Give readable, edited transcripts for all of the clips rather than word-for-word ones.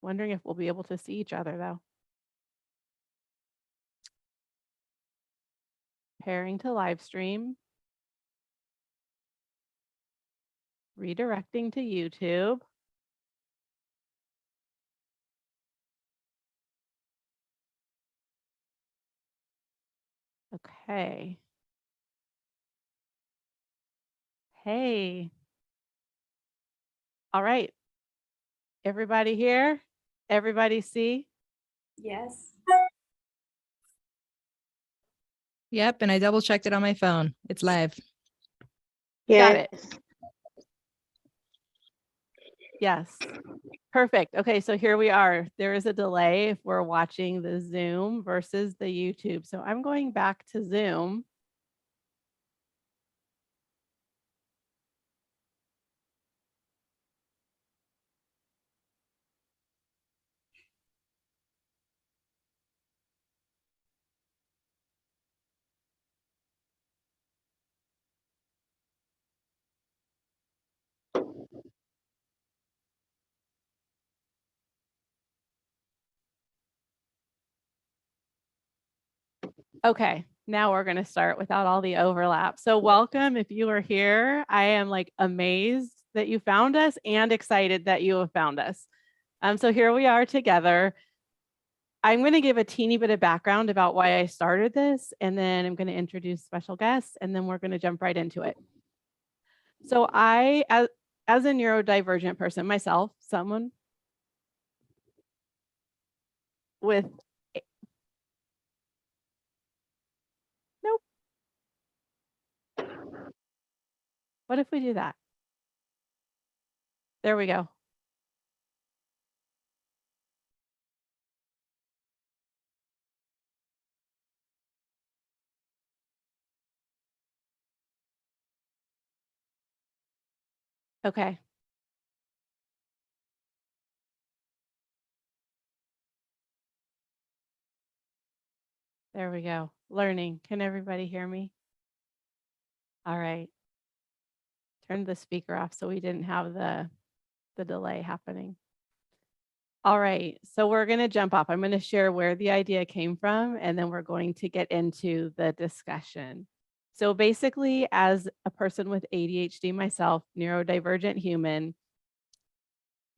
Wondering if we'll be able to see each other though. Pairing to live stream. Redirecting to YouTube. Okay. Hey. All right. Everybody here? Everybody see? Yes. Yep, and I double checked it on my phone. It's live. Got it. Yes. Perfect. Okay, so here we are. There is a delay if we're watching the Zoom versus the YouTube. So I'm going back to Zoom. Okay, now we're going to start without all the overlap. So welcome if you are here. I am like amazed that you found us and excited that you have found us. So here we are together. I'm going to give a teeny bit of background about why I started this, and then I'm going to introduce special guests, and then we're going to jump right into it. So I, as a neurodivergent person myself, someone with nope. What if we do that? There we go. Okay. There we go. Learning. Can everybody hear me? All right. Turn the speaker off so we didn't have the delay happening. All right, so we're going to jump off. I'm going to share where the idea came from, and then we're going to get into the discussion. So basically, as a person with ADHD myself, neurodivergent human,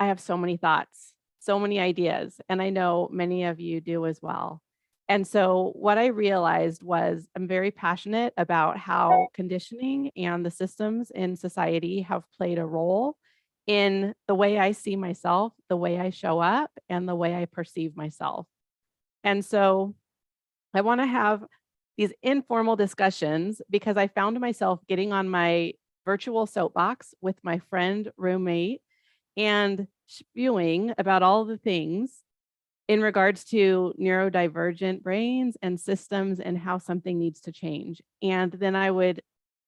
I have so many thoughts, so many ideas, and I know many of you do as well. And so what I realized was I'm very passionate about how conditioning and the systems in society have played a role in the way I see myself, the way I show up, and the way I perceive myself. And so I want to have these informal discussions because I found myself getting on my virtual soapbox with my friend, roommate, and spewing about all the things in regards to neurodivergent brains and systems and how something needs to change. And then I would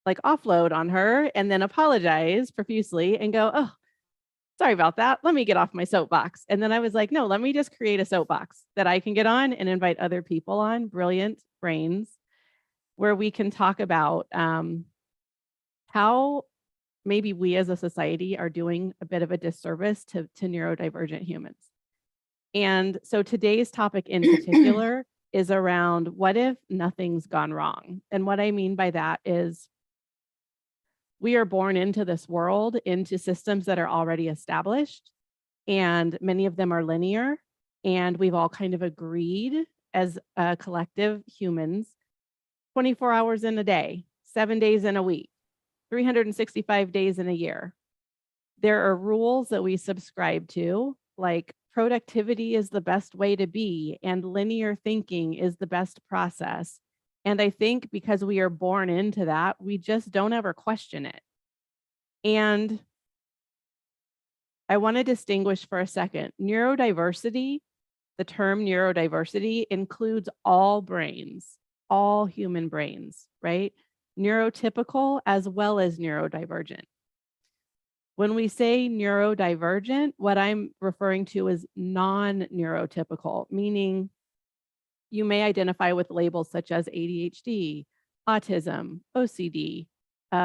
like offload on her and then apologize profusely and go, oh, sorry about that. Let me get off my soapbox. And then I was like, no, let me just create a soapbox that I can get on and invite other people on, brilliant brains, where we can talk about how maybe we as a society are doing a bit of a disservice to neurodivergent humans. And so today's topic in particular is around what if nothing's gone wrong? And what I mean by that is we are born into this world, into systems that are already established, and many of them are linear. And we've all kind of agreed as a collective humans, 24 hours in a day, 7 days in a week, 365 days in a year. There are rules that we subscribe to, like productivity is the best way to be, and linear thinking is the best process. And I think because we are born into that, we just don't ever question it. And I want to distinguish for a second. Neurodiversity, the term neurodiversity includes all brains, all human brains, right? Neurotypical as well as neurodivergent. When we say neurodivergent, what I'm referring to is non-neurotypical, meaning you may identify with labels such as ADHD, autism, OCD,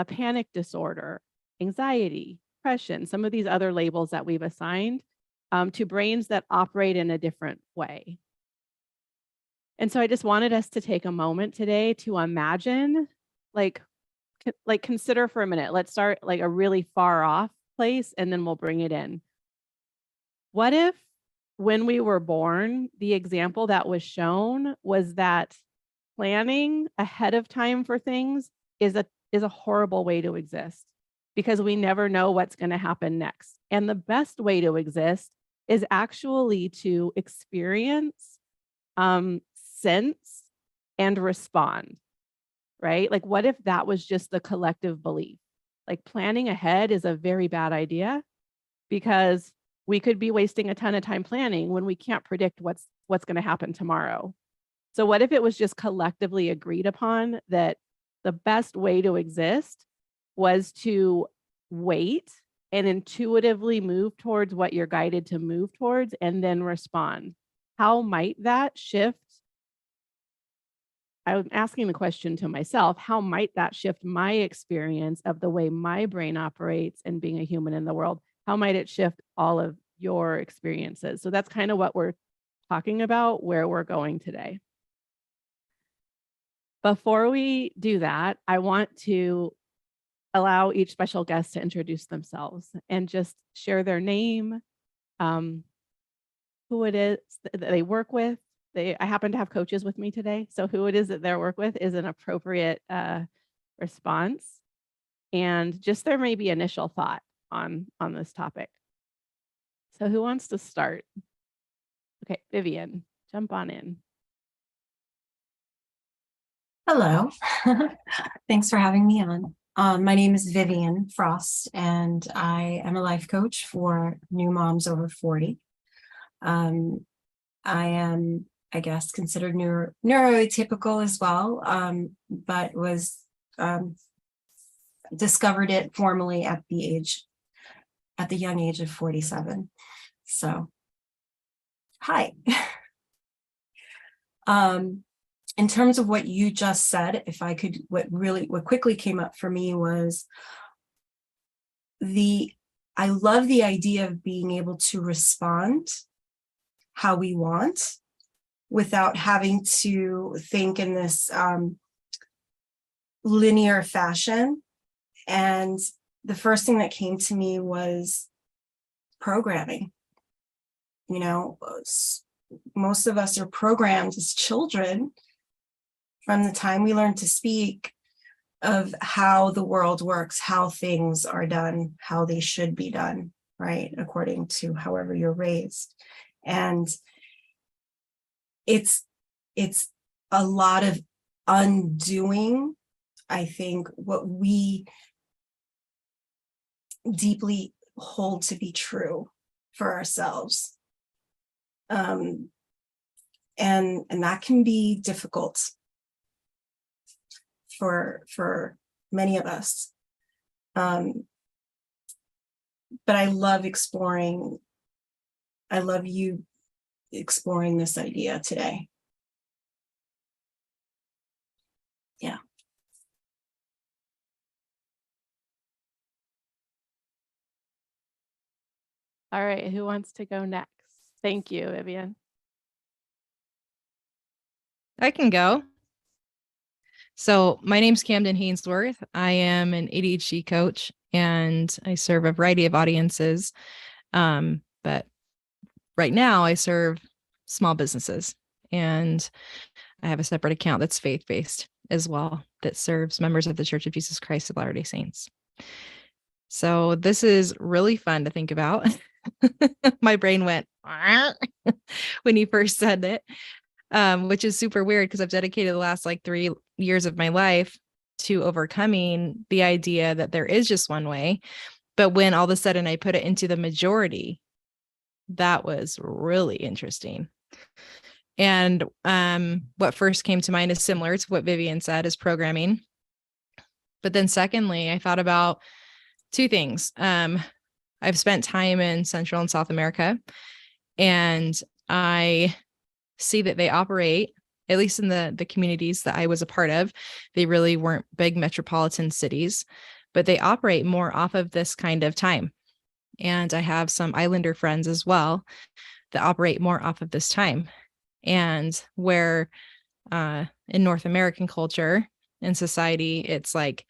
panic disorder, anxiety, depression, some of these other labels that we've assigned. to brains that operate in a different way. And so I just wanted us to take a moment today to imagine, like consider for a minute. Let's start like a really far off place and then we'll bring it in. What if when we were born, the example that was shown was that planning ahead of time for things is a horrible way to exist because we never know what's going to happen next. And the best way to exist is actually to experience, sense, and respond, right? Like, what if that was just the collective belief? Like, planning ahead is a very bad idea because we could be wasting a ton of time planning when we can't predict what's going to happen tomorrow. So what if it was just collectively agreed upon that the best way to exist was to wait and intuitively move towards what you're guided to move towards and then respond? How might that shift? I'm asking the question to myself, how might that shift my experience of the way my brain operates and being a human in the world? How might it shift all of your experiences? So that's kind of what we're talking about, where we're going today. Before we do that, I want to allow each special guest to introduce themselves and just share their name, who it is that they work with. I happen to have coaches with me today, so who it is that they work with is an appropriate response, and just their maybe initial thought on this topic. So who wants to start? Okay, Vivian, jump on in. Hello. Thanks for having me on. My name is Vivian Frost, and I am a life coach for new moms over 40. I am, I guess, considered neurotypical as well, but was discovered it formally at the young age of 47. So, hi. In terms of what you just said, if I could, what quickly came up for me was I love the idea of being able to respond how we want without having to think in this linear fashion. And the first thing that came to me was programming. You know, most of us are programmed as children from the time we learn to speak of how the world works, how things are done, how they should be done, right? According to however you're raised. And it's a lot of undoing, I think, what we deeply hold to be true for ourselves. And that can be difficult for many of us. But I love you exploring this idea today. Yeah. All right, who wants to go next? Thank you, Vivian. I can go. So my name's Camden Hainsworth. I am an ADHD coach and I serve a variety of audiences. But right now I serve small businesses, and I have a separate account that's faith-based as well that serves members of the Church of Jesus Christ of Latter-day Saints. So this is really fun to think about. My brain went when you first said it. Which is super weird because I've dedicated the last 3 years of my life to overcoming the idea that there is just one way. But when all of a sudden I put it into the majority, that was really interesting. And what first came to mind is similar to what Vivian said, is programming. But then secondly, I thought about two things. I've spent time in Central and South America, and I see that they operate, at least in the communities that I was a part of, they really weren't big metropolitan cities, but they operate more off of this kind of time. And I have some Islander friends as well that operate more off of this time. And where in North American culture and society, it's like,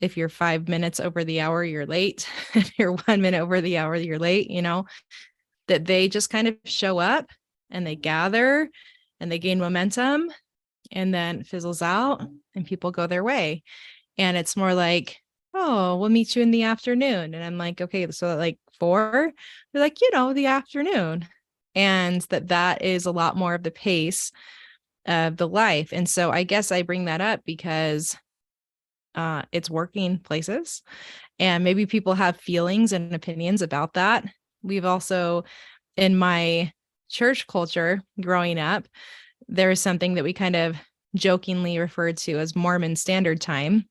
if you're 5 minutes over the hour, you're late. If you're 1 minute over the hour, you're late, that they just kind of show up and they gather and they gain momentum and then it fizzles out and people go their way. And it's more like, oh, we'll meet you in the afternoon. And I'm like, okay, so like 4, they're like, the afternoon. And that is a lot more of the pace of the life. And so I guess I bring that up because it's working places and maybe people have feelings and opinions about that. We've also, in my church culture growing up, there is something that we kind of jokingly referred to as Mormon Standard Time.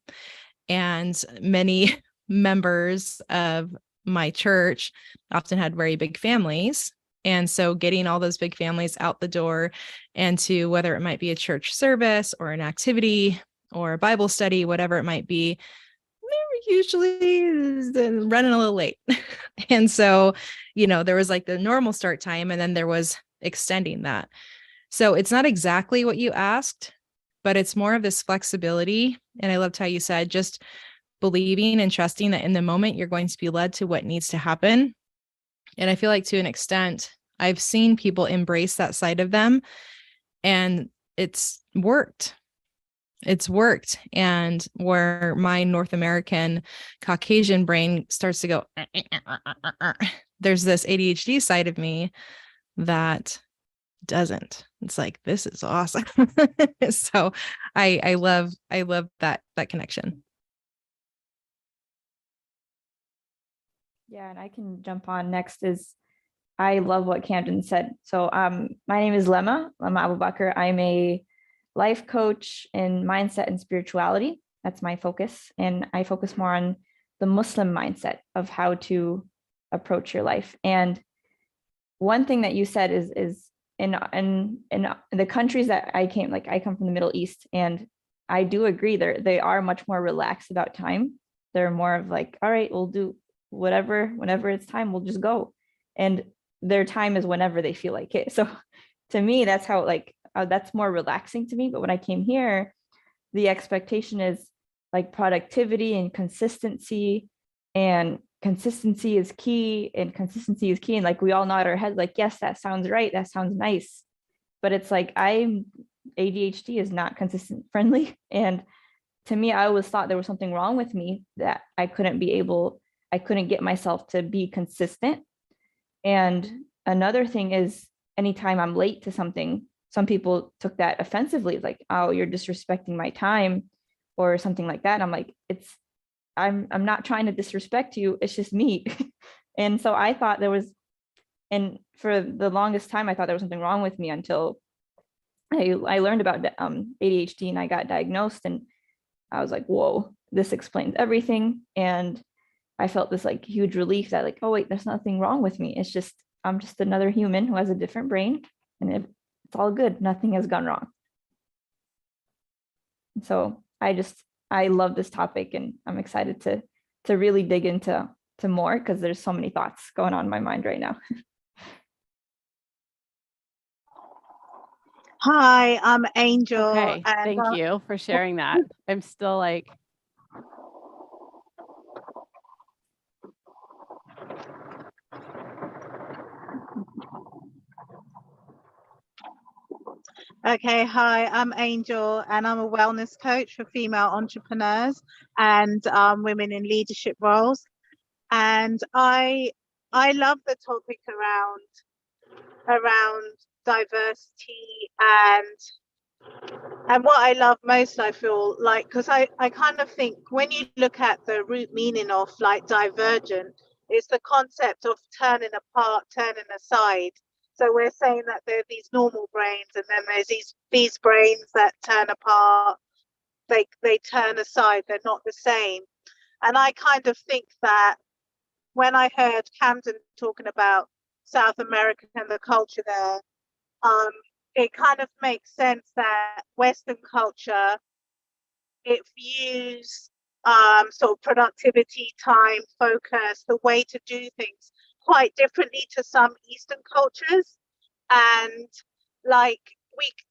And many members of my church often had very big families. And so getting all those big families out the door and to whether it might be a church service or an activity or a Bible study, whatever it might be, they were usually running a little late. And so, there was like the normal start time and then there was extending that. So it's not exactly what you asked, but it's more of this flexibility. And I loved how you said just believing and trusting that in the moment you're going to be led to what needs to happen. And I feel like to an extent, I've seen people embrace that side of them and it's worked. It's worked. And where my North American Caucasian brain starts to go, there's this ADHD side of me that doesn't. It's like, this is awesome. So I love that connection. Yeah, and I can jump on next. Is I love what Camden said. So my name is Lema Abubakar. I'm a life coach in mindset and spirituality. That's my focus. And I focus more on the Muslim mindset of how to approach your life. And one thing that you said is in the countries that I come from the Middle East, and I do agree they are much more relaxed about time. They're more of like, all right, we'll do whatever, whenever it's time, we'll just go. And their time is whenever they feel like it. So to me, that's how that's more relaxing to me. But when I came here, the expectation is like productivity and consistency, and consistency is key, and consistency is key. And like we all nod our heads like, yes, that sounds right. That sounds nice. But it's like ADHD is not consistent friendly. And to me, I always thought there was something wrong with me, that I couldn't get myself to be consistent. And another thing is anytime I'm late to something, some people took that offensively. It's like, oh, you're disrespecting my time or something like that. And I'm like, I'm not trying to disrespect you. It's just me. And so I thought and for the longest time, I thought there was something wrong with me until I learned about ADHD and I got diagnosed, and I was like, whoa, this explains everything. And I felt this like huge relief that like, oh wait, there's nothing wrong with me. It's just, I'm just another human who has a different brain, and it's all good. Nothing has gone wrong. So I love this topic, and I'm excited to really dig into more, because there's so many thoughts going on in my mind right now. Hi, I'm Angel. Okay, and thank you for sharing that. I'm still like, Okay, hi, I'm Angel, and I'm a wellness coach for female entrepreneurs and women in leadership roles. And I love the topic around diversity, and what I love most, I feel like, because I kind of think when you look at the root meaning of like divergent, it's the concept of turning apart, turning aside. So we're saying that there are these normal brains, and then there's these brains that turn apart, they turn aside, they're not the same. And I kind of think that when I heard Camden talking about South America and the culture there, it kind of makes sense that Western culture, it views sort of productivity, time, focus, the way to do things quite differently to some Eastern cultures. And like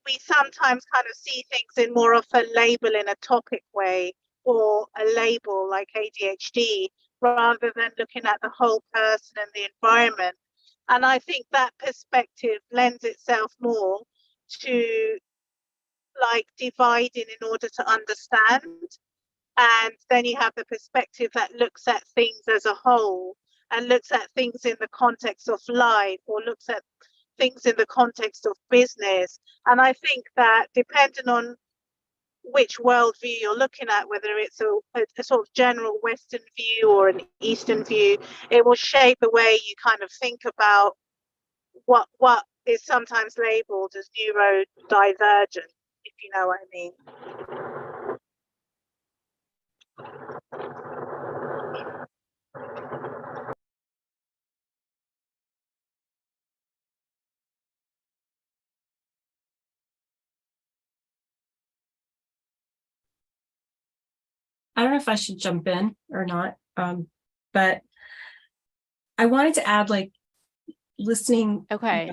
we sometimes kind of see things in more of a label, in a topic way, or a label like ADHD, rather than looking at the whole person and the environment. And I think that perspective lends itself more to like dividing in order to understand. And then you have the perspective that looks at things as a whole, and looks at things in the context of life, or looks at things in the context of business. And I think that depending on which worldview you're looking at, whether it's a sort of general Western view or an Eastern view, it will shape the way you kind of think about what is sometimes labeled as neurodivergent, if you know what I mean. I don't know if I should jump in or not, but I wanted to add, like, listening. Okay.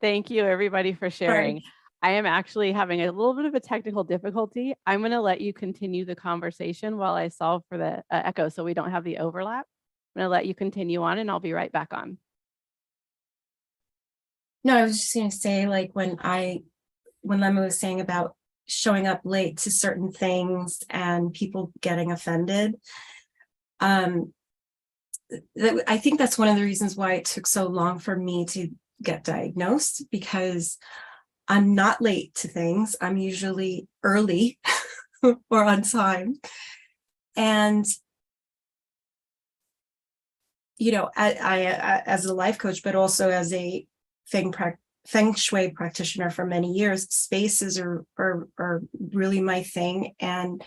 Thank you, everybody, for sharing. I am actually having a little bit of a technical difficulty. I'm going to let you continue the conversation while I solve for the echo so we don't have the overlap. I'm going to let you continue on, and I'll be right back on. No, I was just going to say, like, when Lemma was saying about showing up late to certain things and people getting offended, I think that's one of the reasons why it took so long for me to get diagnosed, because I'm not late to things. I'm usually early or on time. And, you know, I as a life coach, but also as a Feng Shui practitioner for many years, spaces are really my thing. And,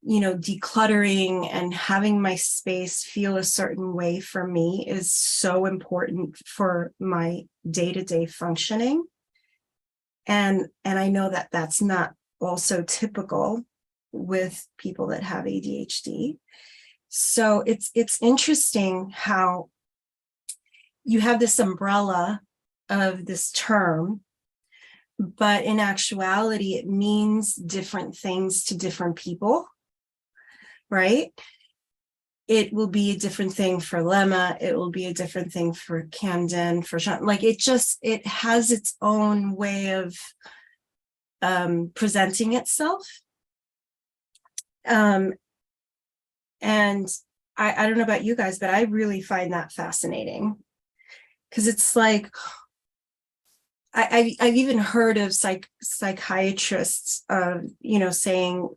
you know, decluttering and having my space feel a certain way for me is so important for my day-to-day functioning. And I know that that's not also typical with people that have ADHD. So it's interesting how you have this umbrella of this term, but in actuality, it means different things to different people, right? It will be a different thing for Lemma. It will be a different thing for Camden, for Sean. Like, it has its own way of presenting itself. And I don't know about you guys, but I really find that fascinating, because it's like, I've even heard of psychiatrists, you know, saying,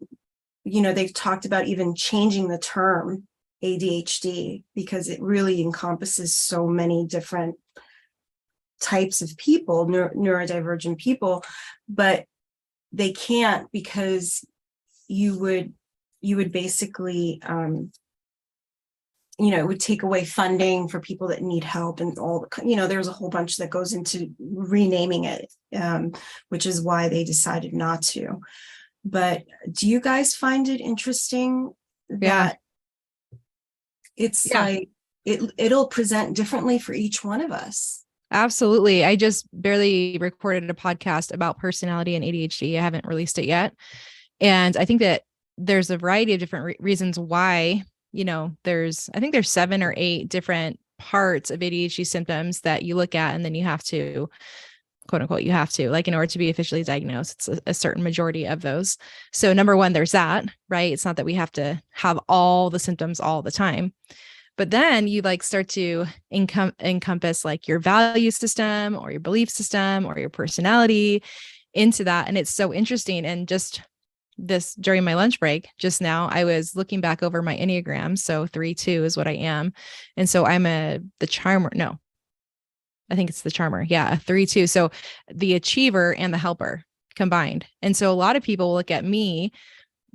you know, they've talked about even changing the term ADHD, because it really encompasses so many different types of people, neurodivergent people, but they can't, because you would basically, you know, it would take away funding for people that need help, and all the, you know, there's a whole bunch that goes into renaming it, which is why they decided not to. But do you guys find it interesting that it's like it'll present differently for each one of us? Absolutely. I just barely recorded a podcast about personality and ADHD. I haven't released it yet. And I think that there's a variety of different reasons why, you know, I think there's 7 or 8 different parts of ADHD symptoms that you look at, and then you have to, quote unquote, you have to, like, in order to be officially diagnosed, it's a certain majority of those. So number one, there's that, right? It's not that we have to have all the symptoms all the time, but then you like start to encompass like your value system or your belief system or your personality into that. And it's so interesting. And just this, during my lunch break just now, I was looking back over my Enneagram. So 3-2 is what I am. And so I'm the charmer. No, I think it's the charmer. Yeah. A 3-2. So the achiever and the helper combined. And so a lot of people look at me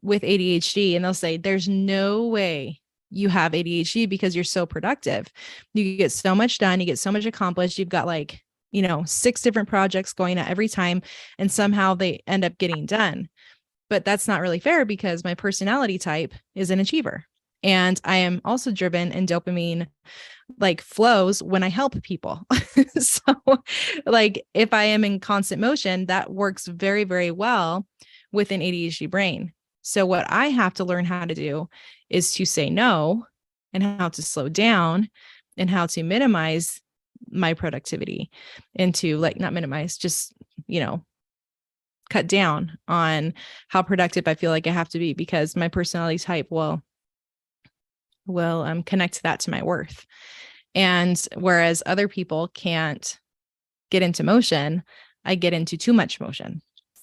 with ADHD and they'll say, there's no way you have ADHD because you're so productive. You get so much done. You get so much accomplished. You've got like, you know, 6 different projects going at every time, and somehow they end up getting done. But that's not really fair because my personality type is an achiever. And I am also driven, and dopamine like flows when I help people. So like if I am in constant motion, that works very, very well with an ADHD brain. So what I have to learn how to do is to say no, and how to slow down, and how to minimize my productivity, and to like not minimize, just, cut down on how productive I feel like I have to be, because my personality type will connect that to my worth. And whereas other people can't get into motion, I get into too much motion.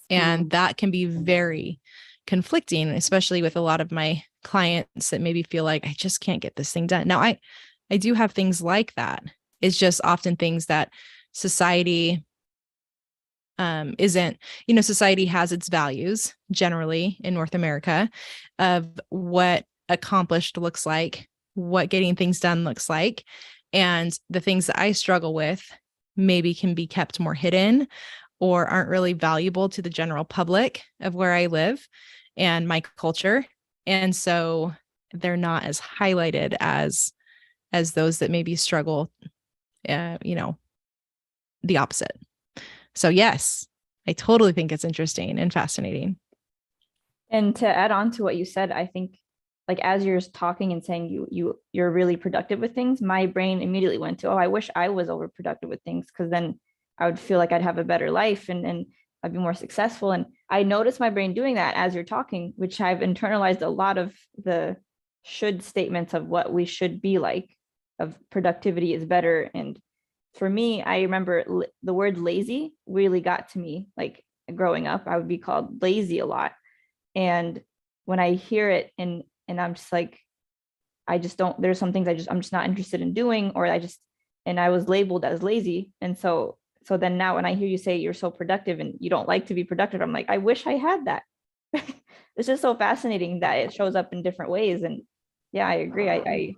And that can be very conflicting, especially with a lot of my clients that maybe feel like I just can't get this thing done. Now, I do have things like that. It's just often things that society isn't, society has its values generally in North America of what accomplished looks like, what getting things done looks like. And the things that I struggle with maybe can be kept more hidden, or aren't really valuable to the general public of where I live and my culture. And so they're not as highlighted as those that maybe struggle, the opposite. So yes, I totally think it's interesting and fascinating. And to add on to what you said, I think like as you're talking and saying you're really productive with things, my brain immediately went to, oh, I wish I was overproductive with things, because then I would feel like I'd have a better life and I'd be more successful. And I noticed my brain doing that as you're talking, which I've internalized a lot of the should statements of what we should be like, of productivity is better. And for me, I remember the word lazy really got to me. Like growing up, I would be called lazy a lot. And when I hear it and I'm just like, I just don't, there's some things I'm just not interested in doing, or and I was labeled as lazy. And so then now when I hear you say you're so productive and you don't like to be productive, I'm like, I wish I had that. It's just so fascinating that it shows up in different ways. And yeah, I agree.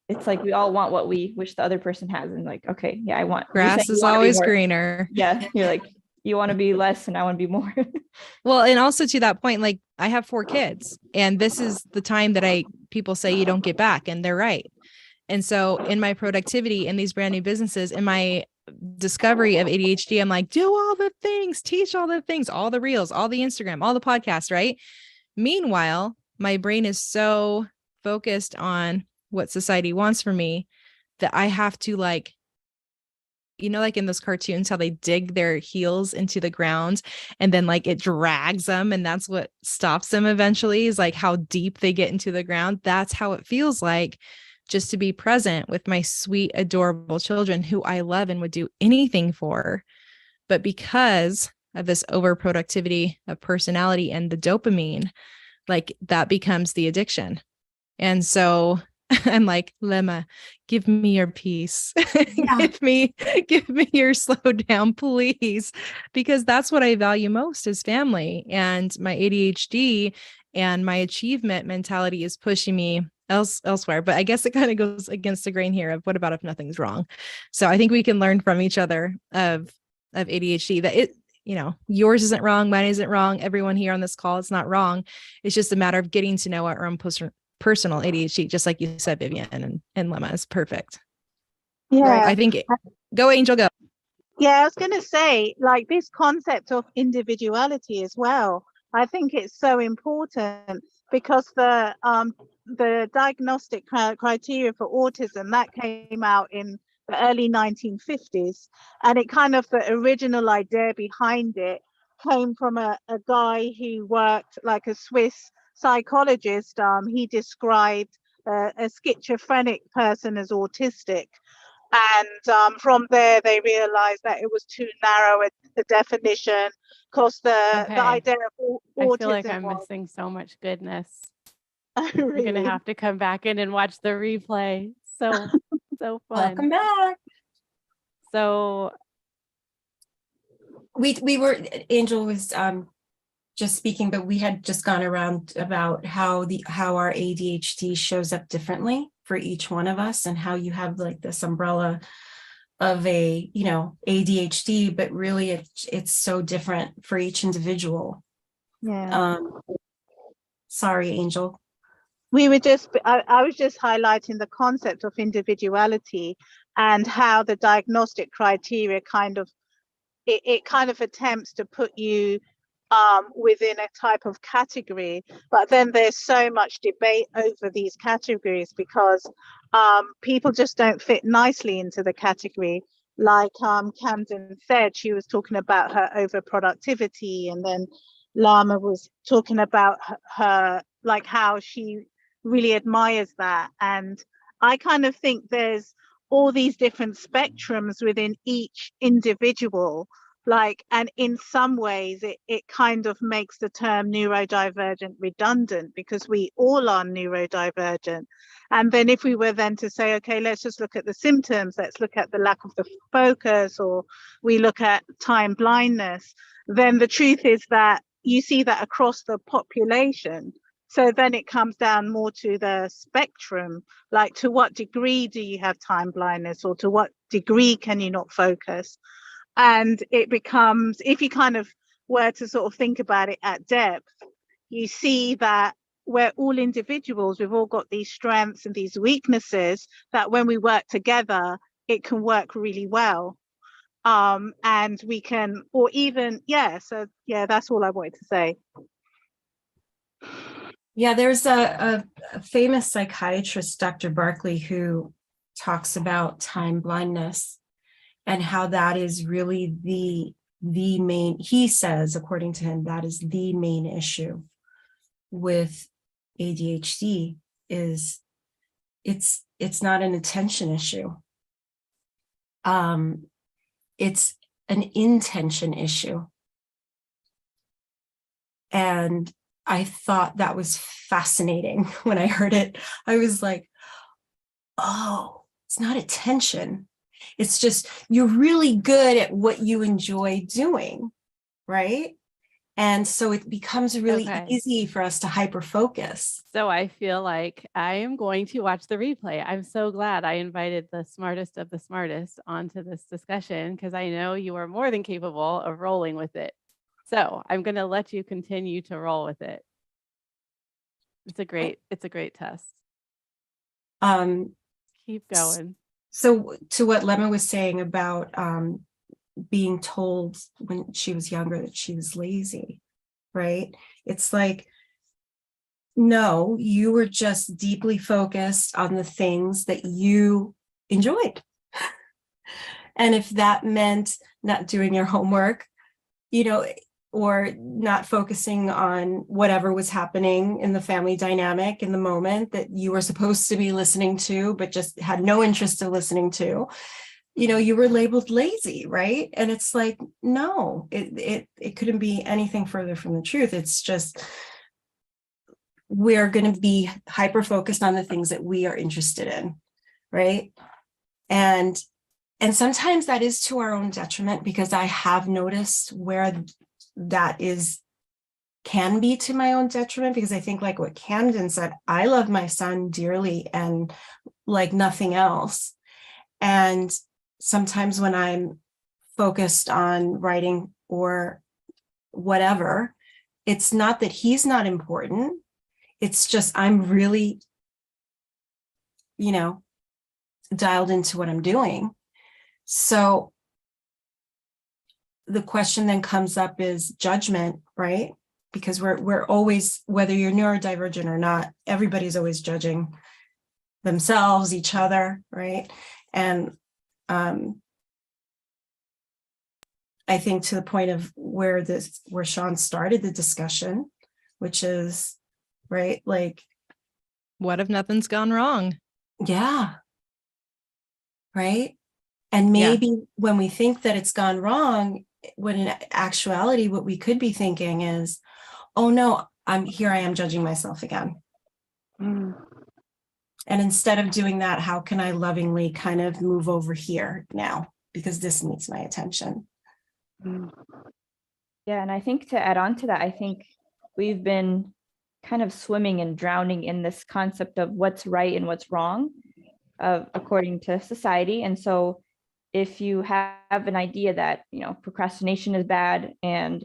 It's like we all want what we wish the other person has. And like, okay, yeah, I want grass is always greener. Yeah. You're like, you want to be less and I want to be more. Well, and also to that point, like I have 4 kids, and this is the time that people say you don't get back, and they're right. And so in my productivity in these brand new businesses, in my discovery of ADHD, I'm like, do all the things, teach all the things, all the reels, all the Instagram, all the podcasts, right? Meanwhile, my brain is so focused on what society wants from me that I have to like in those cartoons, how they dig their heels into the ground and then like it drags them. And that's what stops them eventually, is like how deep they get into the ground. That's how it feels like just to be present with my sweet, adorable children who I love and would do anything for. But because of this overproductivity of personality and the dopamine, like that becomes the addiction. And so I'm like, Lemma, give me your peace. Yeah. give me your slow down, please. Because that's what I value most is family. And my ADHD and my achievement mentality is pushing me elsewhere. But I guess it kind of goes against the grain here of what about if nothing's wrong? So I think we can learn from each other of ADHD, that yours isn't wrong, mine isn't wrong. Everyone here on this call, it's not wrong. It's just a matter of getting to know our own personal ADHD, just like you said, Vivian, and Lemma is perfect. Yeah. Right. I think go Angel, go. Yeah, I was going to say, like this concept of individuality as well. I think it's so important because the diagnostic criteria for autism that came out in the early 1950s, and it kind of the original idea behind it came from a guy who worked like a Swiss psychologist. He described a schizophrenic person as autistic. And from there, they realized that it was too narrow a definition because the idea of autism. I feel like I'm missing so much goodness. Really? You're going to have to come back in and watch the replay. So fun. Welcome back. So we were, Angel was just speaking, but we had just gone around about how our ADHD shows up differently for each one of us, and how you have like this umbrella of a ADHD, but really it's so different for each individual. Yeah. Sorry, Angel. We were just, I was just highlighting the concept of individuality and how the diagnostic criteria kind of, it kind of attempts to put you within a type of category, but then there's so much debate over these categories because people just don't fit nicely into the category. Like Camden said, she was talking about her overproductivity, and then Lama was talking about her like how she really admires that. And I kind of think there's all these different spectrums within each individual, like, and in some ways it kind of makes the term neurodivergent redundant because we all are neurodivergent. And then if we were then to say, okay, let's just look at the symptoms, let's look at the lack of the focus, or we look at time blindness, then the truth is that you see that across the population. So then it comes down more to the spectrum, like to what degree do you have time blindness, or to what degree can you not focus? And it becomes, if you kind of were to sort of think about it at depth, you see that we're all individuals, we've all got these strengths and these weaknesses that when we work together, it can work really well. And we can, or even, so that's all I wanted to say. Yeah, there's a famous psychiatrist, Dr. Barkley, who talks about time blindness and how that is really the main, he says, according to him, that is the main issue with ADHD. Is it's not an attention issue. It's an intention issue. And I thought that was fascinating when I heard it. I was like, oh, it's not attention. It's just, you're really good at what you enjoy doing, right? And so it becomes really easy for us to hyper focus. So I feel like I am going to watch the replay. I'm so glad I invited the smartest of the smartest onto this discussion, because I know you are more than capable of rolling with it. So I'm going to let you continue to roll with it. It's a great test. Keep going. So to what Lemma was saying about being told when she was younger that she was lazy, right? It's like, no, you were just deeply focused on the things that you enjoyed. And if that meant not doing your homework, or not focusing on whatever was happening in the family dynamic in the moment that you were supposed to be listening to, but just had no interest in listening to, you were labeled lazy, right? And it's like, no, it couldn't be anything further from the truth. It's just, we're going to be hyper focused on the things that we are interested in, right? And sometimes that is to our own detriment, because I have noticed where that can be to my own detriment, because I think, like what Camden said, I love my son dearly and like nothing else. And sometimes when I'm focused on writing or whatever, it's not that he's not important. It's just I'm really, dialed into what I'm doing. So the question then comes up is judgment, right? Because we're always, whether you're neurodivergent or not, everybody's always judging themselves, each other, right? And I think to the point of where Sean started the discussion, which is, right, like, What if nothing's gone wrong? Yeah. Right. And maybe when we think that it's gone wrong, when in actuality, what we could be thinking is, oh no, I am judging myself again. And instead of doing that, how can I lovingly kind of move over here now? Because this needs my attention. Yeah, and I think to add on to that, I think we've been kind of swimming and drowning in this concept of what's right and what's wrong, according to society. And so if you have an idea that, procrastination is bad and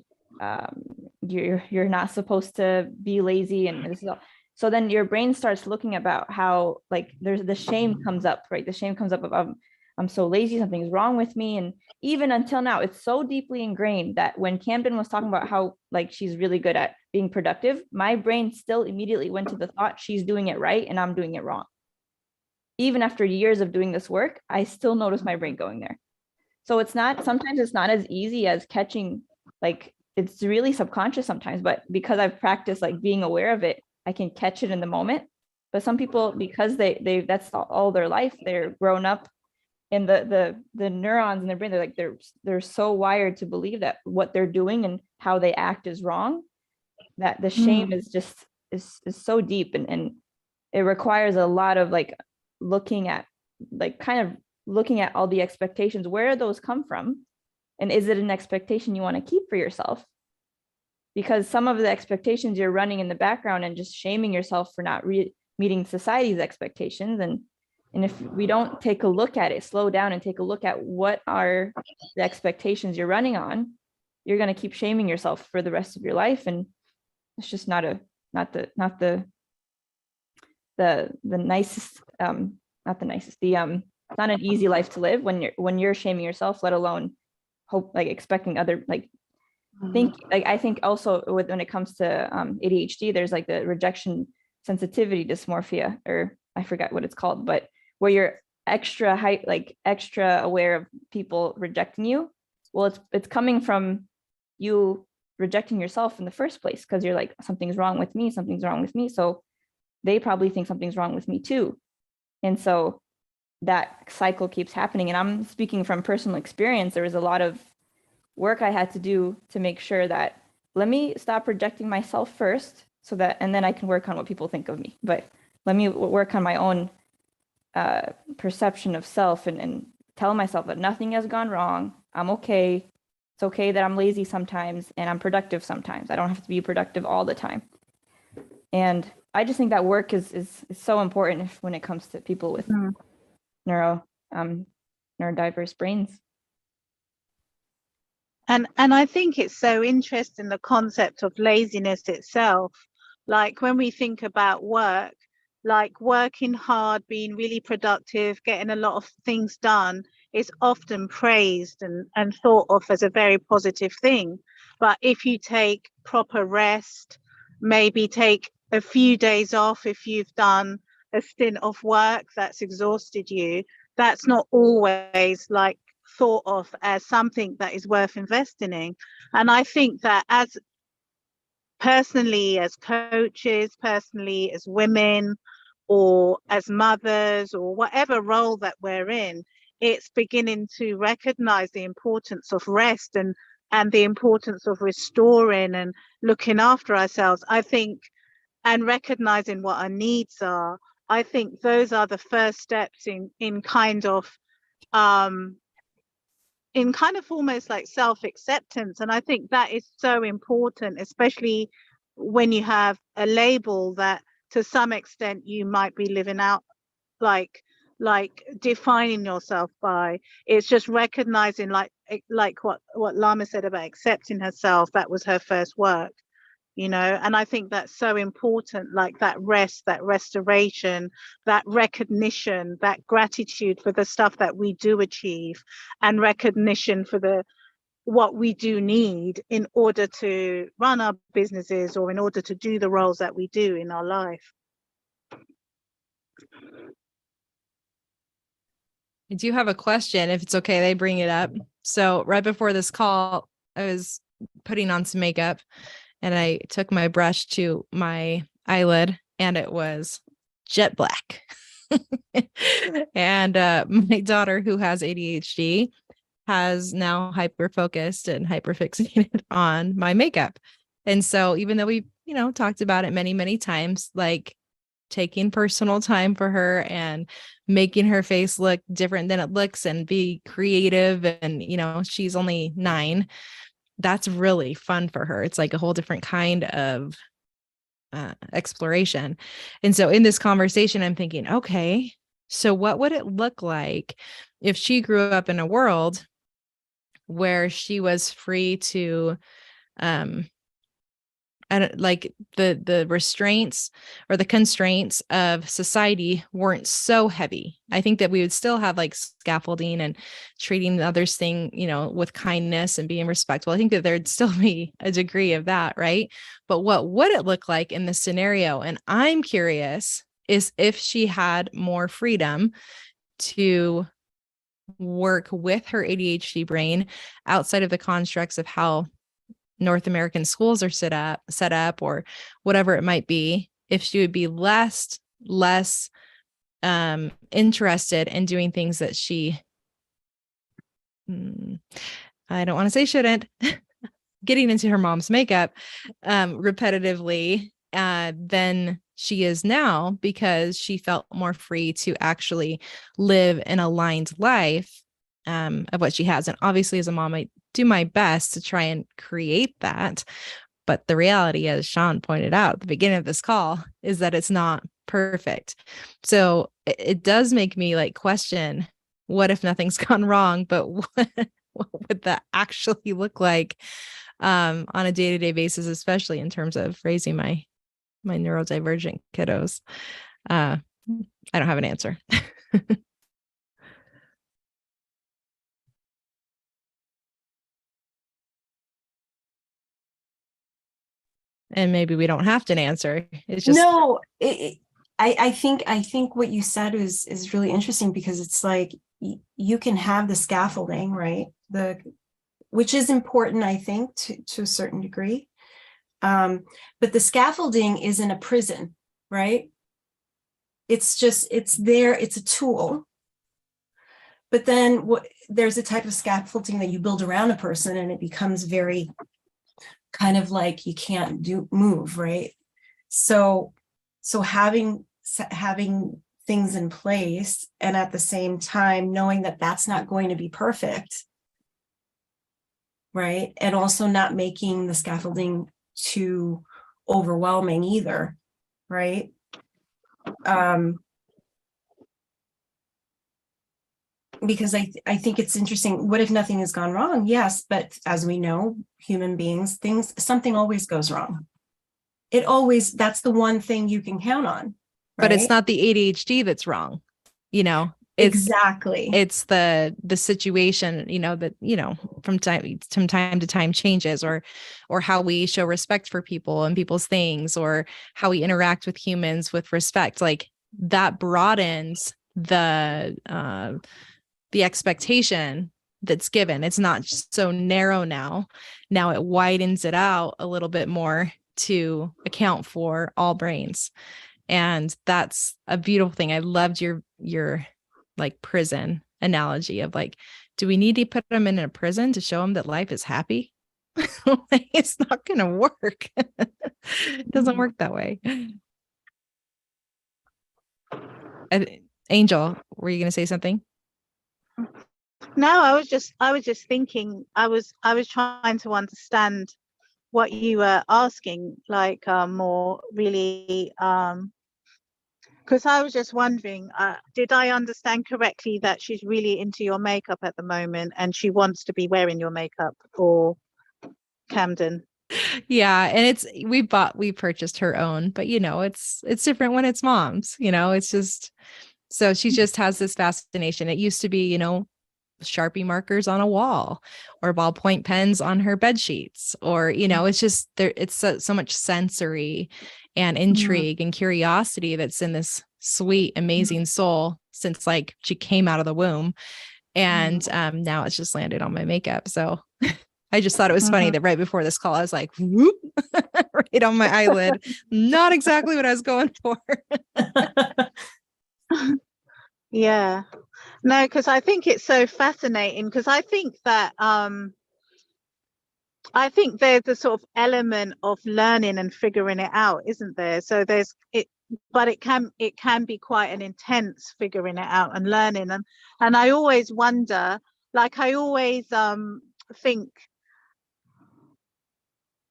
you're not supposed to be lazy, and this is all. So then your brain starts looking about how, like, there's the shame comes up, right? The shame comes up of I'm so lazy, something's wrong with me. And even until now, it's so deeply ingrained that when Camden was talking about how, like, she's really good at being productive, my brain still immediately went to the thought she's doing it right and I'm doing it wrong. Even after years of doing this work, I still notice my brain going there. So sometimes it's not as easy as catching, like, it's really subconscious sometimes, but because I've practiced like being aware of it, I can catch it in the moment. But some people, because they that's all their life, they're grown up, and the neurons in their brain, they're so wired to believe that what they're doing and how they act is wrong, that the shame is just is so deep, and it requires a lot of like looking at, like, kind of looking at all the expectations. Where do those come from? And is it an expectation you want to keep for yourself? Because some of the expectations you're running in the background and just shaming yourself for not meeting society's expectations. And if we don't take a look at it, slow down and take a look at what are the expectations you're running on, you're going to keep shaming yourself for the rest of your life. And it's just not the nicest, it's not an easy life to live when you're shaming yourself, let alone hope, like, expecting other, like, I think also when it comes to ADHD, there's like the rejection sensitivity dysmorphia, or I forgot what it's called, but where you're extra aware of people rejecting you. Well, it's coming from you rejecting yourself in the first place, because you're like, something's wrong with me, so they probably think something's wrong with me too. And so that cycle keeps happening. And I'm speaking from personal experience. There was a lot of work I had to do to make sure that, let me stop rejecting myself first, so that, and then I can work on what people think of me. But let me work on my own perception of self, and tell myself that nothing has gone wrong. I'm okay. It's okay that I'm lazy sometimes and I'm productive sometimes. I don't have to be productive all the time. And I just think that work is so important when it comes to people with neurodiverse brains. And I think it's so interesting, the concept of laziness itself. Like, when we think about work, like working hard, being really productive, getting a lot of things done is often praised and thought of as a very positive thing. But if you take proper rest, maybe take a few days off if you've done a stint of work that's exhausted you, that's not always like thought of as something that is worth investing in. And I think that as personally as coaches, personally as women, or as mothers, or whatever role that we're in, it's beginning to recognize the importance of rest and the importance of restoring and looking after ourselves, I think, and recognizing what our needs are. I think those are the first steps in kind of almost like self-acceptance. And I think that is so important, especially when you have a label that to some extent you might be living out, like defining yourself by. It's just recognizing, like what Lama said about accepting herself. That was her first work, and I think that's so important, like that rest, that restoration, that recognition, that gratitude for the stuff that we do achieve, and recognition for what we do need in order to run our businesses, or in order to do the roles that we do in our life. I do have a question, if it's okay, they bring it up. So right before this call, I was putting on some makeup and I took my brush to my eyelid and it was jet black. And my daughter, who has ADHD, has now hyper focused and hyper fixated on my makeup. And so even though we, talked about it many, many times, like taking personal time for her and making her face look different than it looks and be creative. And, she's only 9. That's really fun for her. It's like a whole different kind of exploration. And so in this conversation, I'm thinking, okay, so what would it look like if she grew up in a world where she was free to I don't like the restraints or the constraints of society weren't so heavy. I think that we would still have like scaffolding and treating the others thing, with kindness and being respectful. I think that there'd still be a degree of that, right? But what would it look like in this scenario? And I'm curious is if she had more freedom to work with her ADHD brain outside of the constructs of how North American schools are set up or whatever it might be, if she would be less interested in doing things that she, I don't want to say shouldn't, getting into her mom's makeup repetitively than she is now, because she felt more free to actually live an aligned life of what she has. And obviously as a mom, I do my best to try and create that. But the reality, as Sean pointed out at the beginning of this call, is that it's not perfect. So it does make me like question, what if nothing's gone wrong, but what would that actually look like on a day-to-day basis, especially in terms of raising my neurodivergent kiddos? I don't have an answer. And maybe we don't have to answer. It's just No, I think what you said is really interesting, because it's like you can have the scaffolding, right? Which is important, I think, to a certain degree. But the scaffolding isn't a prison, right? It's there, it's a tool. But then there's a type of scaffolding that you build around a person, and it becomes very kind of like you can't move, right? So having things in place, and at the same time knowing that that's not going to be perfect, right? And also not making the scaffolding too overwhelming either, right? Because I think it's interesting. What if nothing has gone wrong? Yes, but as we know, human beings, something always goes wrong. That's the one thing you can count on. Right? But it's not the ADHD that's wrong. Exactly. It's the situation, that, from time to time changes, or how we show respect for people and people's things, or how we interact with humans with respect. Like that broadens the expectation that's given. It's not so narrow now. Now it widens it out a little bit more to account for all brains. And that's a beautiful thing. I loved your like prison analogy of like, do we need to put them in a prison to show them that life is happy? It's not going to work. It doesn't work that way. Angel, were you going to say something? No, I was just thinking, I was trying to understand what you were asking, like more really, because I was just wondering, did I understand correctly that she's really into your makeup at the moment and she wants to be wearing your makeup, or Camden? Yeah, and we purchased her own, but it's different when it's mom's, it's just, so she just has this fascination. It used to be, Sharpie markers on a wall, or ballpoint pens on her bed sheets, or it's just there, it's so much sensory and intrigue and curiosity that's in this sweet, amazing soul since like she came out of the womb. And now it's just landed on my makeup. So I just thought it was funny that right before this call, I was like, whoop, right on my eyelid. Not exactly what I was going for. Yeah. No, because I think it's so fascinating, because I think that I think there's a sort of element of learning and figuring it out, isn't there? So there's it, but it can be quite an intense figuring it out and learning. And I always wonder, like I always think,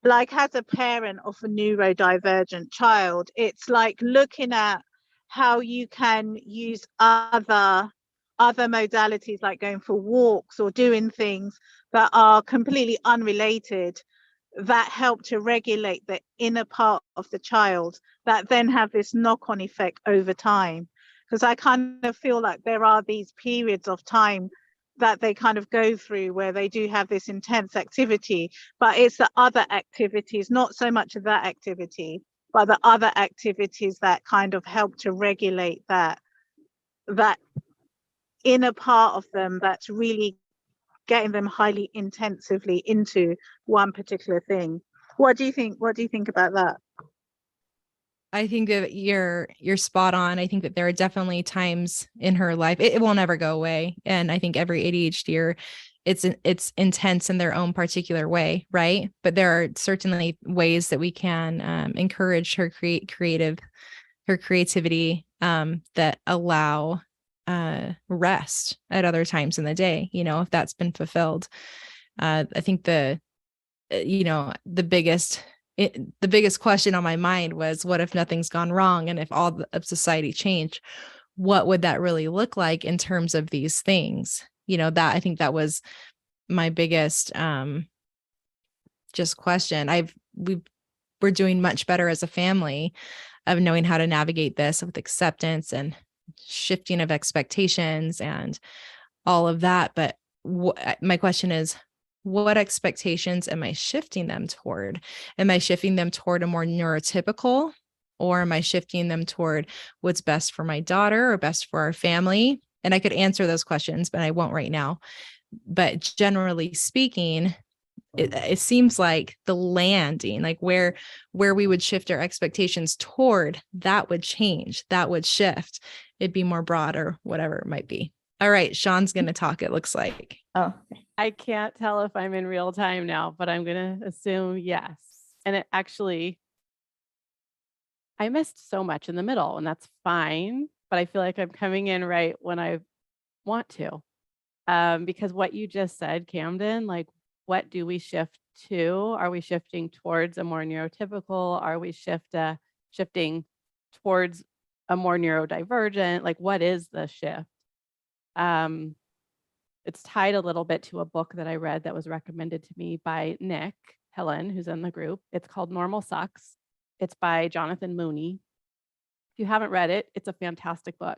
like as a parent of a neurodivergent child, it's like looking at how you can use other modalities, like going for walks or doing things that are completely unrelated that help to regulate the inner part of the child that then have this knock-on effect over time. Because I kind of feel like there are these periods of time that they kind of go through where they do have this intense activity, but it's the other activities, not so much of that activity, but the other activities that kind of help to regulate that inner part of them that's really getting them highly intensively into one particular thing. What do you think? What do you think about that? I think that you're spot on. I think that there are definitely times in her life, it will never go away. And I think every ADHDer, it's intense in their own particular way, right? But there are certainly ways that we can encourage her creativity that allow rest at other times in the day, you know, if that's been fulfilled. I think the biggest question on my mind was, what if nothing's gone wrong? And if all of society changed, what would that really look like in terms of these things? You know, that I think that was my biggest just question. We're doing much better as a family of knowing how to navigate this with acceptance and shifting of expectations and all of that. But my question is, what expectations am I shifting them toward? Am I shifting them toward a more neurotypical, or am I shifting them toward what's best for my daughter or best for our family? And I could answer those questions, but I won't right now. But generally speaking, it seems like the landing, like where we would shift our expectations toward, that would change, that would shift. It'd be more broad or whatever it might be. All right, Sean's going to talk, it looks like. Oh, I can't tell if I'm in real time now, but I'm going to assume yes. And it actually, I missed so much in the middle, and that's fine, but I feel like I'm coming in right when I want to. Because what you just said, Camden, like, what do we shift to? Are we shifting towards a more neurotypical? Are we shifting towards a more neurodivergent? Like, what is the shift? It's tied a little bit to a book that I read that was recommended to me by Nick Helen, who's in the group. It's called Normal Sucks. It's by Jonathan Mooney. If you haven't read it, it's a fantastic book.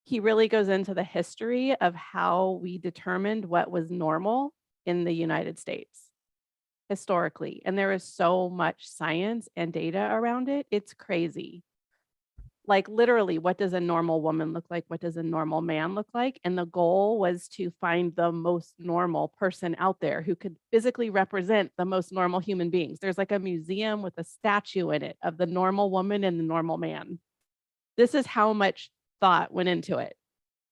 He really goes into the history of how we determined what was normal in the United States historically. And there is so much science and data around it. It's crazy. Like, literally, what does a normal woman look like? What does a normal man look like? And the goal was to find the most normal person out there who could physically represent the most normal human beings. There's like a museum with a statue in it of the normal woman and the normal man. This is how much thought went into it.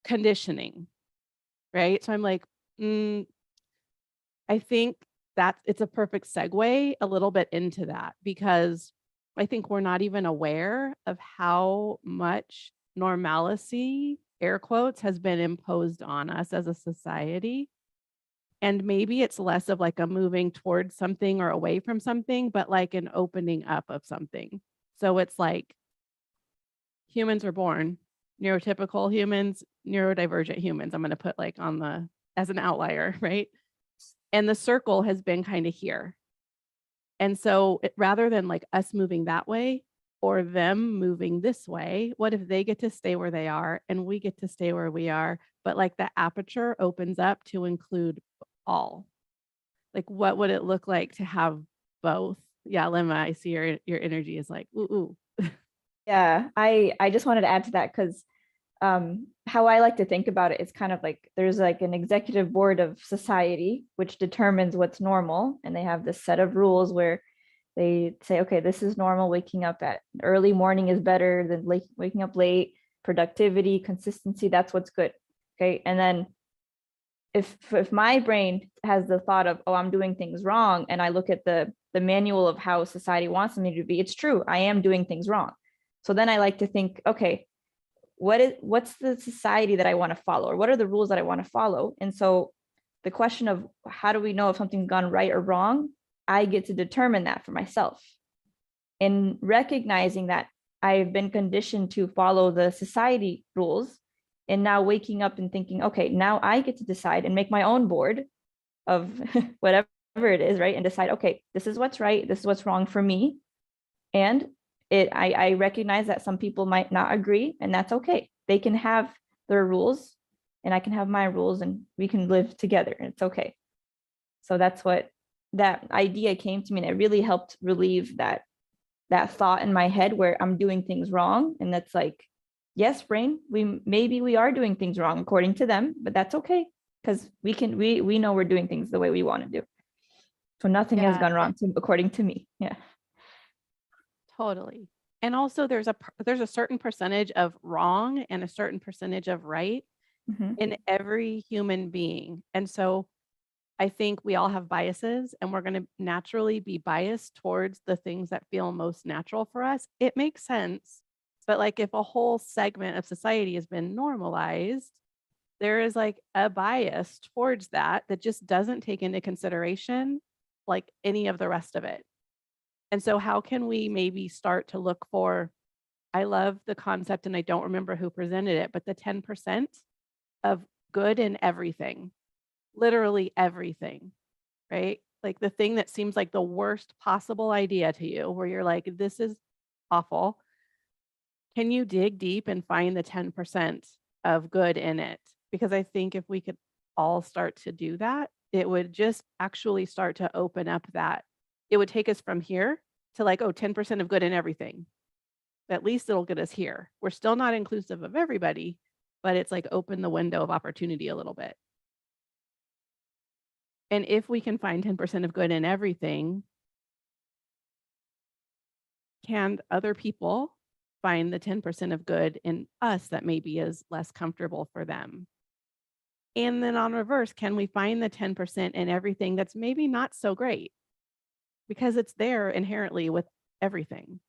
Conditioning, right? So I'm like, I think that it's a perfect segue a little bit into that, because I think we're not even aware of how much normalcy, air quotes, has been imposed on us as a society. And maybe it's less of like a moving towards something or away from something, but like an opening up of something. So it's like humans were born, neurotypical humans, neurodivergent humans. I'm going to put like as an outlier, right? And the circle has been kind of here. And so rather than like us moving that way or them moving this way, what if they get to stay where they are and we get to stay where we are, but like the aperture opens up to include all? Like, what would it look like to have both? Yeah, Lemma, I see your energy is like, ooh. yeah. I just wanted to add to that, because how I like to think about it is kind of like there's like an executive board of society which determines what's normal, and they have this set of rules where they say, okay, this is normal. Waking up at early morning is better than waking up late. Productivity, consistency, that's what's good. Okay, and then if my brain has the thought of, oh, I'm doing things wrong, and I look at the manual of how society wants me to be, it's true, I am doing things wrong. So then I like to think, okay, what's the society that I want to follow, or what are the rules that I want to follow? And so the question of how do we know if something's gone right or wrong, I get to determine that for myself. In recognizing that I've been conditioned to follow the society rules, and now waking up and thinking, okay, now I get to decide and make my own board of whatever it is, right? And decide, okay, this is what's right, this is what's wrong for me. And I recognize that some people might not agree, and that's okay. They can have their rules and I can have my rules, and we can live together, and it's okay. So that's what that idea came to me, and it really helped relieve that thought in my head where I'm doing things wrong. And that's like, yes, brain, maybe we are doing things wrong according to them, but that's okay, because we know we're doing things the way we want to do. So nothing has gone wrong according to me. Yeah. Totally. And also there's a certain percentage of wrong and a certain percentage of right in every human being. And so I think we all have biases, and we're going to naturally be biased towards the things that feel most natural for us. It makes sense. But like if a whole segment of society has been normalized, there is like a bias towards that just doesn't take into consideration like any of the rest of it. And so how can we maybe start to look for, I love the concept, and I don't remember who presented it, but the 10% of good in everything, literally everything, right? Like the thing that seems like the worst possible idea to you, where you're like, this is awful. Can you dig deep and find the 10% of good in it? Because I think if we could all start to do that, it would just actually start to open up that. It would take us from here to like, oh, 10% of good in everything. At least it'll get us here. We're still not inclusive of everybody, but it's like open the window of opportunity a little bit. And if we can find 10% of good in everything, can other people find the 10% of good in us that maybe is less comfortable for them? And then on reverse, can we find the 10% in everything that's maybe not so great? Because it's there inherently with everything.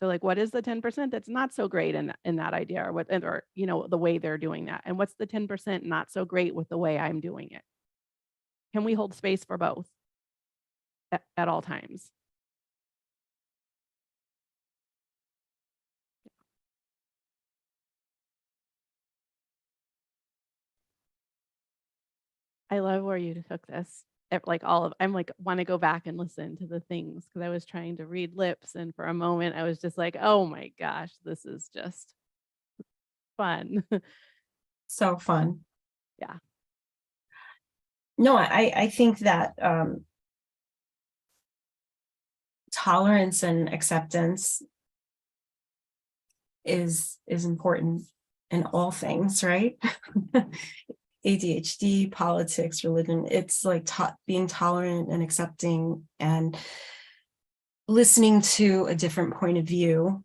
So like, what is the 10% that's not so great in that idea, or what, or you know, the way they're doing that? And what's the 10% not so great with the way I'm doing it? Can we hold space for both at all times? I love where you took this. Like I'm like, want to go back and listen to the things, because I was trying to read lips, and for a moment I was just like, oh my gosh, this is just fun. So fun. Yeah. No, I think that tolerance and acceptance is important in all things, right? ADHD, politics, religion, it's like being tolerant and accepting and listening to a different point of view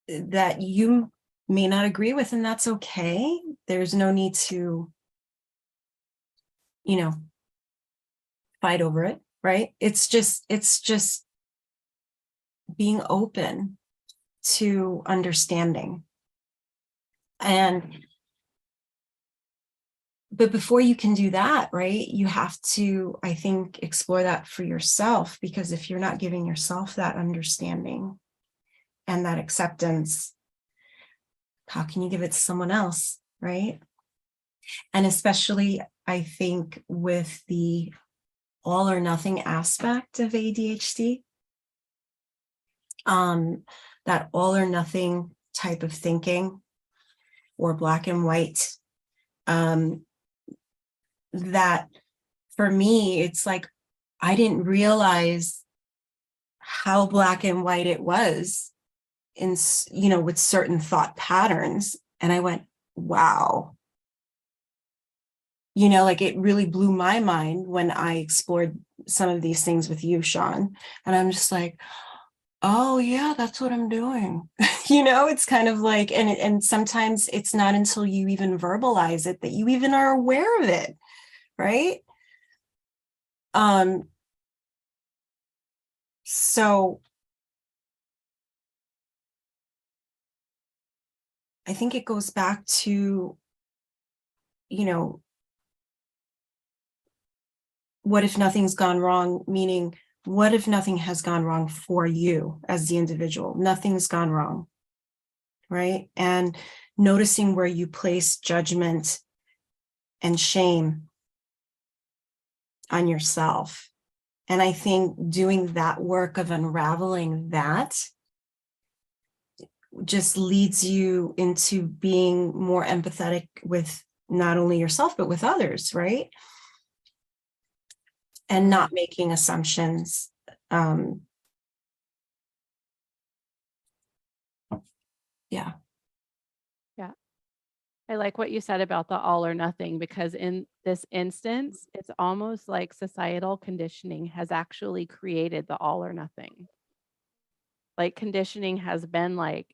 that you may not agree with, and that's okay. There's no need to, you know, fight over it, right? It's just being open to understanding. But before you can do that, right, you have to, I think, explore that for yourself, because if you're not giving yourself that understanding and that acceptance, how can you give it to someone else, right? And especially, I think, with the all or nothing aspect of ADHD, that all or nothing type of thinking, or black and white, that for me, it's like, I didn't realize how black and white it was in, you know, with certain thought patterns. And I went, wow. You know, like it really blew my mind when I explored some of these things with you, Sean. And I'm just like, oh yeah, that's what I'm doing. You know, it's kind of like, and sometimes it's not until you even verbalize it that you even are aware of it, right? So I think it goes back to, you know, what if nothing's gone wrong? Meaning, what if nothing has gone wrong for you as the individual? Nothing's gone wrong, right? And noticing where you place judgment and shame on yourself. And I think doing that work of unraveling that just leads you into being more empathetic with not only yourself, but with others, right? And not making assumptions. Yeah. Yeah. I like what you said about the all or nothing, because in this instance, it's almost like societal conditioning has actually created the all or nothing. Like conditioning has been like,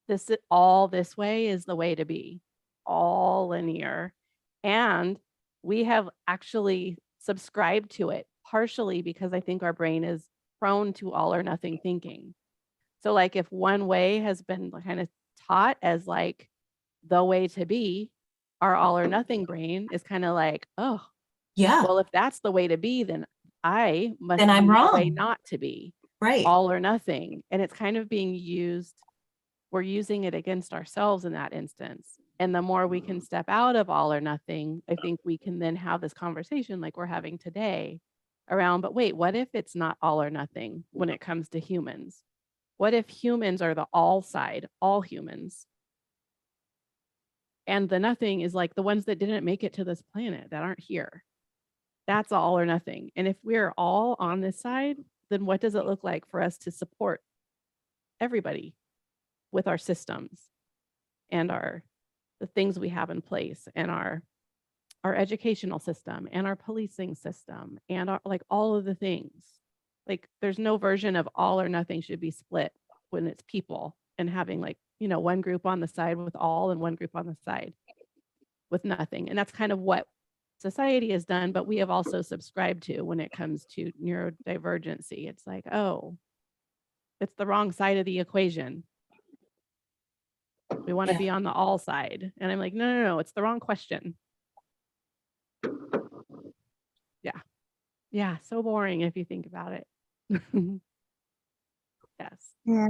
this all this way is the way to be, all linear. And we have actually subscribed to it partially because I think our brain is prone to all or nothing thinking. So like if one way has been kind of taught as like the way to be, our all or nothing brain is kind of like, oh, Yeah. well, if that's the way to be, then I must Then I'm be the way wrong. not to be, Right. all or nothing. And it's kind of being used, we're using it against ourselves in that instance. And the more we can step out of all or nothing, I think we can then have this conversation like we're having today around, but wait, what if it's not all or nothing when it comes to humans? What if humans are the all side, all humans? And the nothing is like the ones that didn't make it to this planet, that aren't here. That's all or nothing. And if we're all on this side, then what does it look like for us to support everybody with our systems and the things we have in place, and our educational system and our policing system and our, like all of the things? Like there's no version of all or nothing should be split when it's people, and having like, one group on the side with all and one group on the side with nothing. And that's kind of what society has done, but we have also subscribed to when it comes to neurodivergency. It's like, oh, it's the wrong side of the equation. We want to be on the all side. And I'm like, no, it's the wrong question. Yeah. Yeah. So boring if you think about it. Yes. Yeah.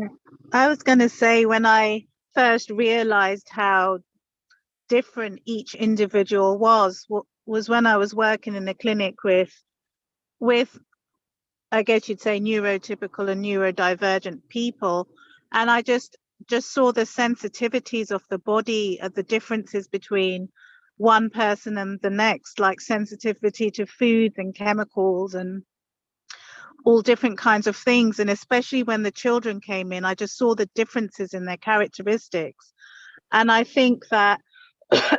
I was going to say, when I first realized how different each individual was when I was working in a clinic with I guess you'd say neurotypical and neurodivergent people, and I just saw the sensitivities of the body, the differences between one person and the next, like sensitivity to foods and chemicals and all different kinds of things. And especially when the children came in, I just saw the differences in their characteristics. And I think that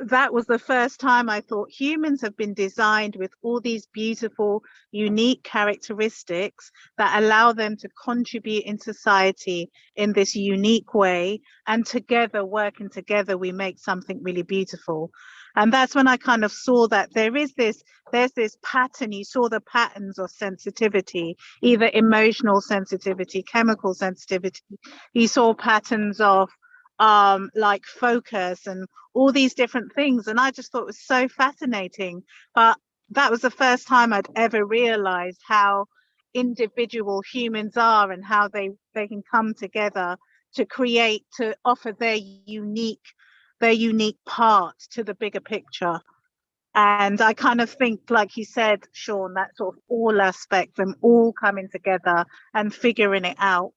that was the first time I thought humans have been designed with all these beautiful, unique characteristics that allow them to contribute in society in this unique way. And together, working together, we make something really beautiful. And that's when I kind of saw that there's this pattern. You saw the patterns of sensitivity, either emotional sensitivity, chemical sensitivity. You saw patterns of like focus and all these different things. And I just thought it was so fascinating. But that was the first time I'd ever realized how individual humans are and how they can come together to create, to offer their unique part to the bigger picture. And I kind of think, like you said, Sean, that sort of all aspect, them all coming together and figuring it out.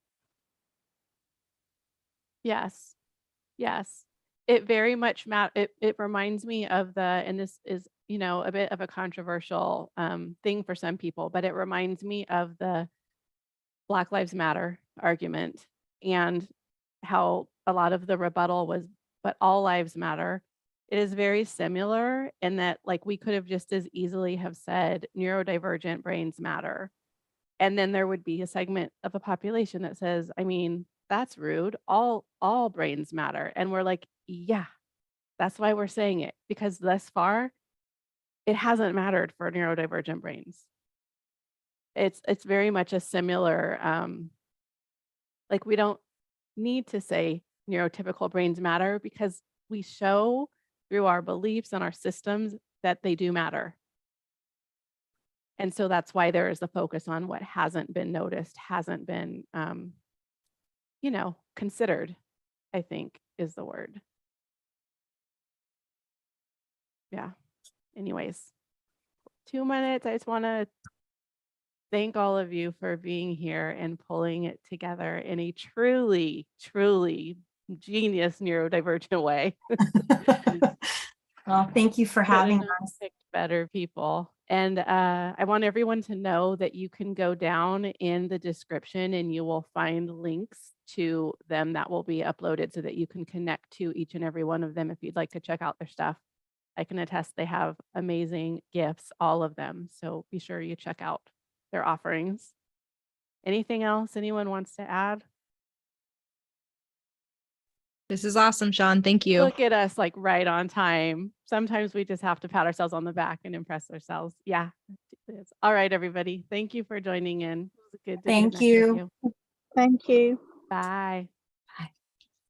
Yes. Yes. It very much it reminds me of and this is, a bit of a controversial thing for some people, but it reminds me of the Black Lives Matter argument, and how a lot of the rebuttal was, but all lives matter. It is very similar in that, like, we could have just as easily have said neurodivergent brains matter. And then there would be a segment of a population that says, I mean, that's rude. All brains matter. And we're like, yeah, that's why we're saying it, because thus far it hasn't mattered for neurodivergent brains. It's very much a similar like, we don't need to say neurotypical brains matter, because we show through our beliefs and our systems that they do matter. And so that's why there is a focus on what hasn't been noticed, hasn't been considered, I think is the word. Yeah. Anyways, 2 minutes, I just want to thank all of you for being here and pulling it together in a truly, truly genius neurodivergent way. Well, thank you for having Couldn't have us. picked better people. And I want everyone to know that you can go down in the description and you will find links to them that will be uploaded so that you can connect to each and every one of them if you'd like to check out their stuff. I can attest they have amazing gifts, all of them. So be sure you check out their offerings. Anything else anyone wants to add? This is awesome, Sean. Thank you. Look at us like right on time. Sometimes we just have to pat ourselves on the back and impress ourselves. Yeah. All right, everybody. Thank you for joining in. It was good to Thank connect with you. Thank you. Bye.